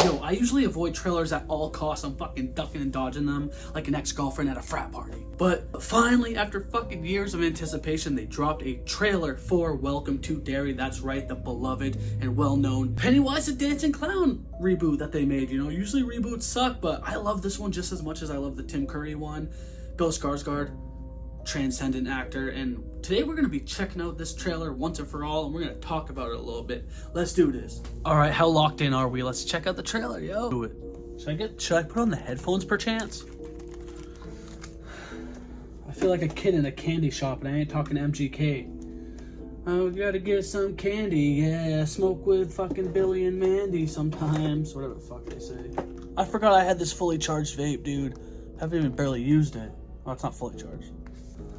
Yo, I usually avoid trailers at all costs. I'm fucking ducking and dodging them like an ex-girlfriend at a frat party. But finally, after fucking years of anticipation, they dropped a trailer for Welcome to Derry. That's right, the beloved and well-known Pennywise the Dancing Clown reboot that they made. You know, usually reboots suck, but I love this one just as much as I love the Tim Curry one. Bill Skarsgård, transcendent actor, and today we're going to be checking out this trailer once and for all, and we're going to talk about it a little bit. Let's do this. All right, how locked in are we? Let's check out the trailer, yo. Do it. Should I put on the headphones perchance? I feel like a kid in a candy shop, and I ain't talking MGK. Oh, we gotta get some candy, yeah. Smoke with fucking Billy and Mandy sometimes. Whatever the fuck they say. I forgot I had this fully charged vape, dude. Haven't even barely used it. Oh, it's not fully charged.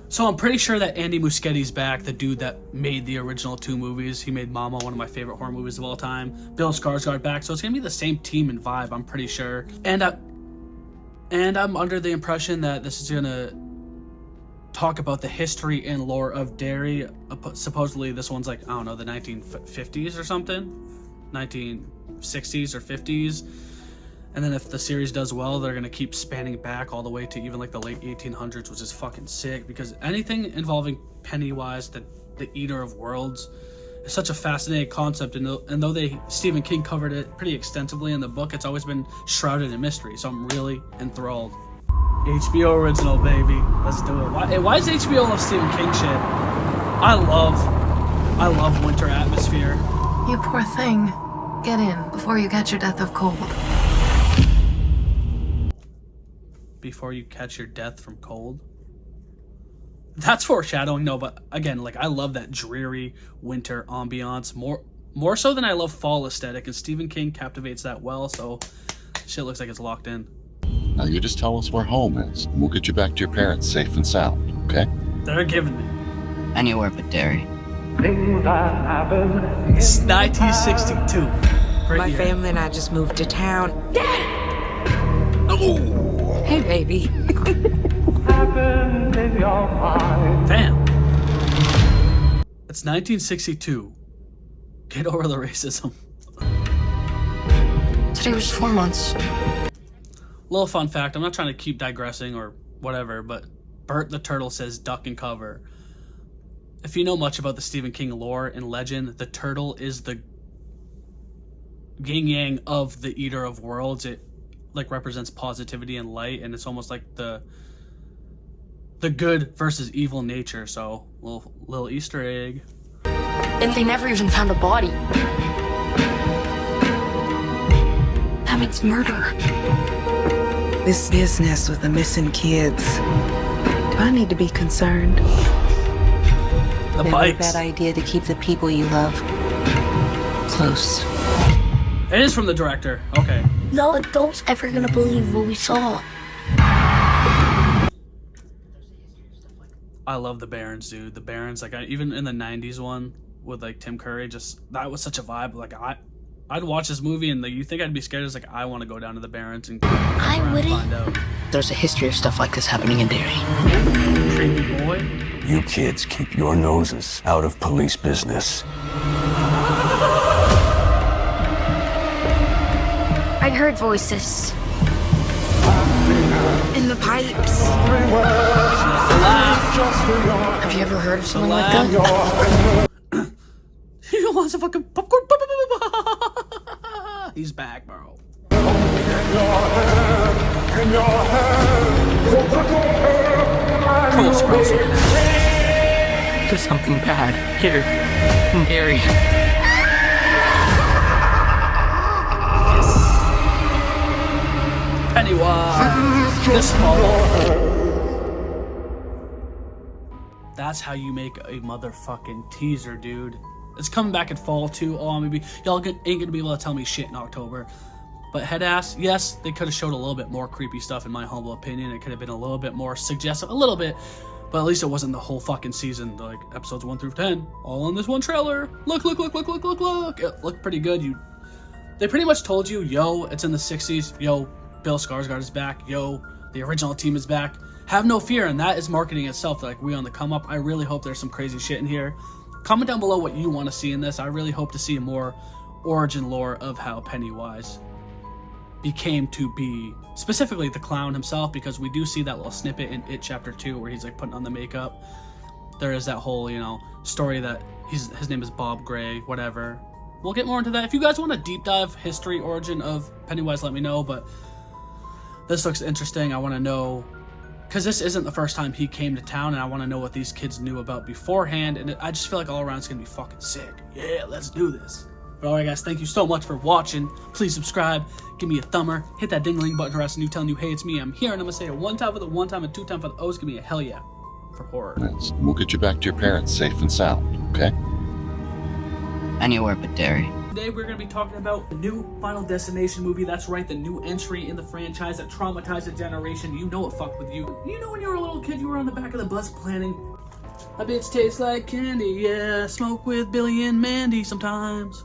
So I'm pretty sure that Andy Muschietti's back, the dude that made the original 2 movies. He made Mama, one of my favorite horror movies of all time. Bill Skarsgård back, so it's gonna be the same team and vibe, I'm pretty sure. And I'm under the impression that this is gonna talk about the history and lore of Derry. Supposedly this one's like, I don't know, the 1950s or something, 1960s or 50s. And then if the series does well, they're gonna keep spanning back all the way to even like the late 1800s, which is fucking sick, because anything involving Pennywise, the eater of worlds, is such a fascinating concept. And though Stephen King covered it pretty extensively in the book, it's always been shrouded in mystery. So I'm really enthralled. HBO original, baby. Let's do it. Why does HBO love Stephen King shit? I love winter atmosphere. You poor thing. Get in before you catch your death of cold. Before you catch your death from cold? That's foreshadowing. No, but again, like, I love that dreary winter ambiance more so than I love fall aesthetic, and Stephen King captivates that well, so shit looks like it's locked in. Now you just tell us where home is, and we'll get you back to your parents safe and sound, okay? They're giving me. Anywhere but Derry. It's 1962. Great My year. family and I just moved to town. Oh! Hey, baby. Damn. It's 1962. Get over the racism. Today was 4 months. Little fun fact, I'm not trying to keep digressing or whatever, but Bert the Turtle says duck and cover. If you know much about the Stephen King lore and legend, the turtle is the yin-yang of the eater of worlds. It like represents positivity and light, and it's almost like the good versus evil nature. So little Easter egg. And they never even found a body. That means murder. This business with the missing kids. Do I need to be concerned? The Never a bikes. bad idea to keep the people you love close. It is from the director. Okay. No adult's ever gonna believe what we saw. I love the Barons, dude. The Barons, like, even in the 90s one with like Tim Curry, just that was such a vibe. Like, I'd watch this movie and like, you think I'd be scared? It's like, I want to go down to the Barons and I wouldn't. find out. There's a history of stuff like this happening in Derry. Creepy boy. You kids keep your noses out of police business. I heard voices. In the pipes. Have you ever heard of something like that? He wants a fucking popcorn. He's back, bro. Cole Sprouse. There's something bad here in Derry. Pennywise. This fall. That's how you make a motherfucking teaser, dude. It's coming back in fall too. Oh, maybe y'all ain't gonna be able to tell me shit in October. But head ass, yes, they could have showed a little bit more creepy stuff in my humble opinion. It could have been a little bit more suggestive, a little bit, but at least it wasn't the whole fucking season, like episodes 1 through 10, all in this one trailer. Look. It looked pretty good. They pretty much told you, yo, it's in the 60s, yo, Bill Skarsgård is back, yo, the original team is back. Have no fear, and that is marketing itself. Like, we on the come up. I really hope there's some crazy shit in here. Comment down below what you want to see in this. I really hope to see more origin lore of how Pennywise became to be specifically the clown himself, because we do see that little snippet in It Chapter 2 where he's like putting on the makeup. There is that whole, you know, story that his name is Bob Gray, whatever. We'll get more into that. If you guys want a deep dive history origin of Pennywise, let me know, but this looks interesting. I want to know, because this isn't the first time he came to town, and I want to know what these kids knew about beforehand, and I just feel like all around it's going to be fucking sick. Yeah, let's do this. But alright guys, thank you so much for watching. Please subscribe, give me a thumber, hit that ding-a-ling button for us, and you telling you, hey, it's me, I'm here, and I'm going to say it one time for the one time and 2 times for the O's. Give me a hell yeah for horror. We'll get you back to your parents safe and sound, okay? Anywhere but Derry. Today we're going to be talking about the new Final Destination movie. That's right, the new entry in the franchise that traumatized a generation. You know it fucked with you. You know when you were a little kid, you were on the back of the bus planning, "My bitch tastes like candy, yeah, smoke with Billy and Mandy sometimes."